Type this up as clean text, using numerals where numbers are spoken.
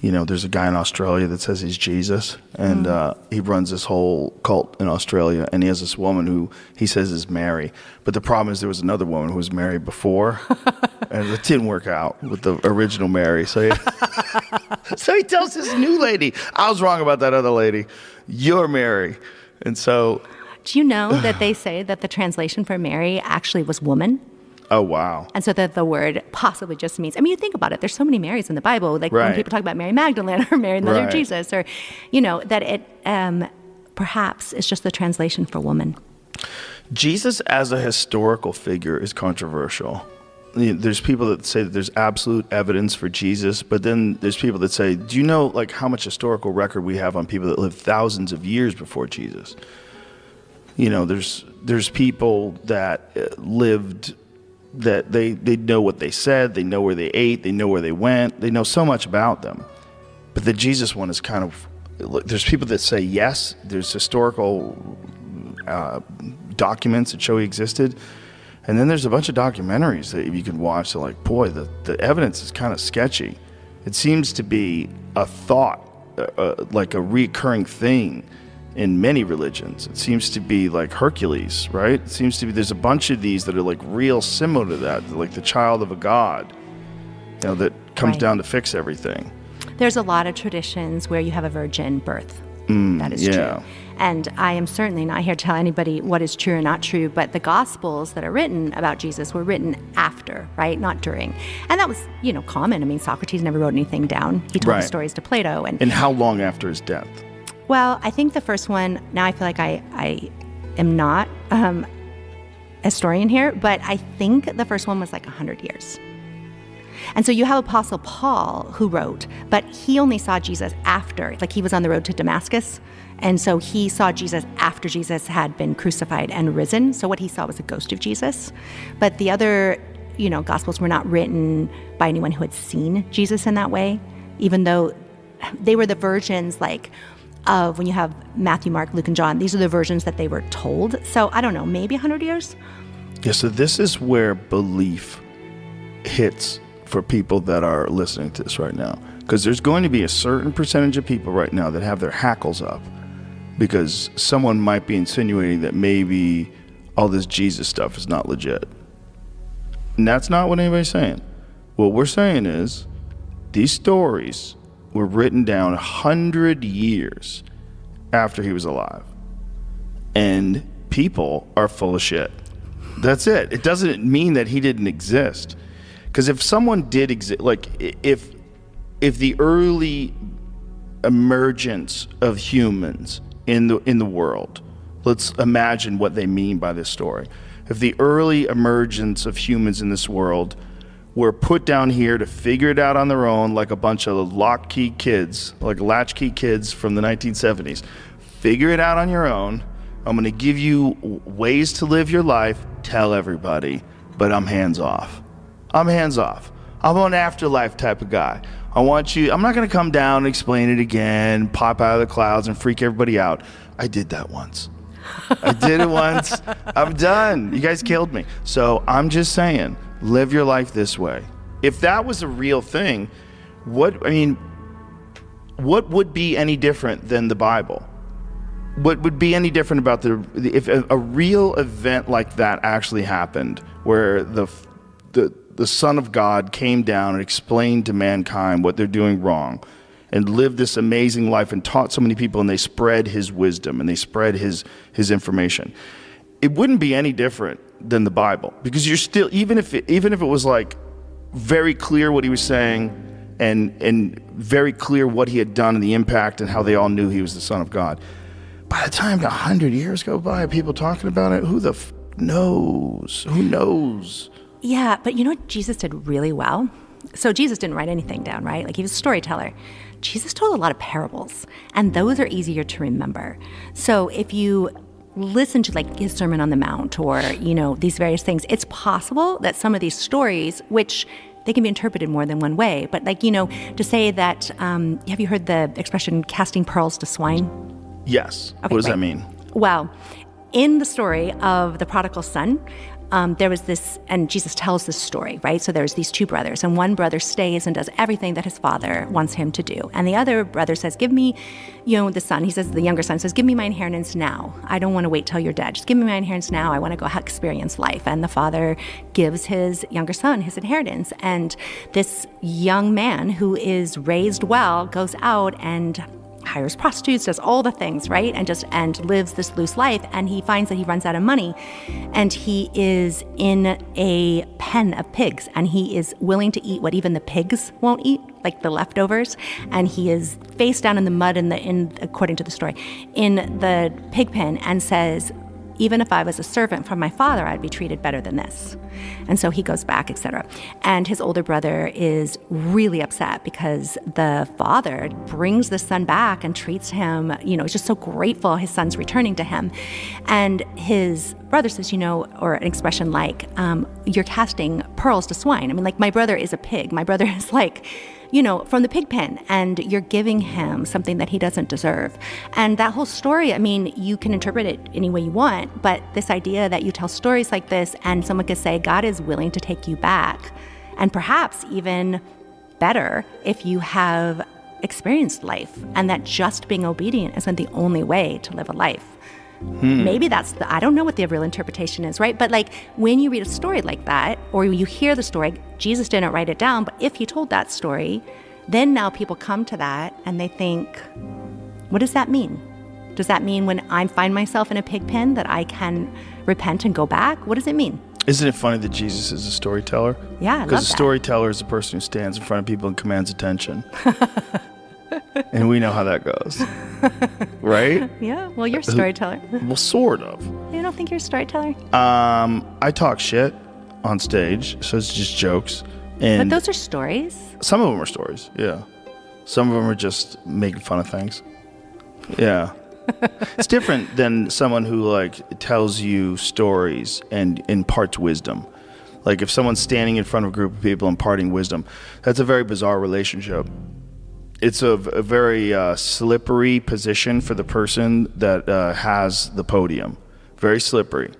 There's a guy in Australia that says he's Jesus, and he runs this whole cult in Australia, and he has this woman who he says is Mary. But the problem is there was another woman who was married before, and it didn't work out with the original Mary. So he tells this new lady, I was wrong about that other lady. You're Mary. And so... Do you know that they say that the translation for Mary actually was woman? Oh, wow. And so that the word possibly just means, you think about it, there's so many Marys in the Bible, like when people talk about Mary Magdalene or Mary, the mother of Jesus, or, that it perhaps is just the translation for woman. Jesus as a historical figure is controversial. There's people that say that there's absolute evidence for Jesus, but then there's people that say, do you know how much historical record we have on people that lived thousands of years before Jesus? There's people that lived... that they know what they said, they know where they ate, they know where they went, they know so much about them. But the Jesus one is kind of, there's people that say yes, there's historical documents that show he existed, and then there's a bunch of documentaries that you can watch that boy, the evidence is kind of sketchy. It seems to be a thought, like a recurring thing in many religions. It seems to be like Hercules, right? It seems to be there's a bunch of these that are real similar to that, like the child of a god, that comes down to fix everything. There's a lot of traditions where you have a virgin birth. That is true. And I am certainly not here to tell anybody what is true or not true, but the Gospels that are written about Jesus were written after, right? Not during. And that was, common. Socrates never wrote anything down. He told the stories to Plato. And how long after his death? Well, I think the first one, now I feel like I am not a historian here, but I think the first one was 100 years. And so you have Apostle Paul who wrote, but he only saw Jesus after, he was on the road to Damascus. And so he saw Jesus after Jesus had been crucified and risen. So what he saw was a ghost of Jesus. But the other, Gospels were not written by anyone who had seen Jesus in that way, even though they were the versions of when you have Matthew, Mark, Luke, and John. These are the versions that they were told. So I don't know, maybe 100 years? Yeah, so this is where belief hits for people that are listening to this right now. Because there's going to be a certain percentage of people right now that have their hackles up because someone might be insinuating that maybe all this Jesus stuff is not legit. And that's not what anybody's saying. What we're saying is these stories were written down 100 years after he was alive. And people are full of shit. That's it. It doesn't mean that he didn't exist. Because if someone did exist, if the early emergence of humans in the world, let's imagine what they mean by this story. If the early emergence of humans in this world were put down here to figure it out on their own, like a bunch of latchkey kids from the 1970s. Figure it out on your own. I'm going to give you ways to live your life. Tell everybody, but I'm hands off. I'm an afterlife type of guy. I'm not going to come down and explain it again, pop out of the clouds and freak everybody out. I did that once. I did it once. I'm done. You guys killed me. So I'm just saying, live your life this way. If that was a real thing, what would be any different than the Bible? What would be any different about if a real event like that actually happened, where the Son of God came down and explained to mankind what they're doing wrong, and lived this amazing life and taught so many people, and they spread his wisdom and they spread his information? It wouldn't be any different than the Bible, because you're still, even if it was very clear what he was saying and very clear what he had done and the impact and how they all knew he was the Son of God. By the time 100 years go by, people talking about it, who the knows? Who knows? Yeah, but you know what Jesus did really well? So Jesus didn't write anything down, right? He was a storyteller. Jesus told a lot of parables, and those are easier to remember. So if you listen to his Sermon on the Mount or, these various things, it's possible that some of these stories, which they can be interpreted more than one way, but to say that, have you heard the expression casting pearls to swine? Yes. Okay, what does that mean? Well, in the story of the prodigal son, there was this, and Jesus tells this story, right? So there's these two brothers, and one brother stays and does everything that his father wants him to do. And the other brother says, give me, the son, he says, the younger son says, give me my inheritance now. I don't want to wait till you're dead. Just give me my inheritance now. I want to go experience life. And the father gives his younger son his inheritance. And this young man who is raised well goes out and hires prostitutes, does all the things, right? And lives this loose life. And he finds that he runs out of money, and he is in a pen of pigs, and he is willing to eat what even the pigs won't eat, like the leftovers. And he is face down in the mud according to the story, in the pig pen, and says, even if I was a servant from my father, I'd be treated better than this. And so he goes back, etc. And his older brother is really upset because the father brings the son back and treats him, is just so grateful his son's returning to him. And his brother says, or an expression like, you're casting pearls to swine. I mean, like, my brother is a pig. My brother is like, from the pig pen, and you're giving him something that he doesn't deserve. And that whole story, I mean, you can interpret it any way you want, but this idea that you tell stories like this and someone could say, God is willing to take you back, and perhaps even better if you have experienced life, and that just being obedient isn't the only way to live a life. Maybe I don't know what the real interpretation is, right? But like, when you read a story like that, or you hear the story, Jesus didn't write it down, but if he told that story, then now people come to that and they think, what does that mean? Does that mean when I find myself in a pig pen that I can repent and go back? What does it mean? Isn't it funny that Jesus is a storyteller? Yeah, I love that. Because a storyteller is a person who stands in front of people and commands attention. And we know how that goes, right? Yeah, well, you're a storyteller. Well, sort of. You don't think you're a storyteller? I talk shit on stage, so it's just jokes. And but those are stories. Some of them are stories, yeah. Some of them are just making fun of things. Yeah. It's different than someone who, like, tells you stories and imparts wisdom. Like, if someone's standing in front of a group of people imparting wisdom, that's a very bizarre relationship. It's a very slippery position for the person that has the podium. Very slippery.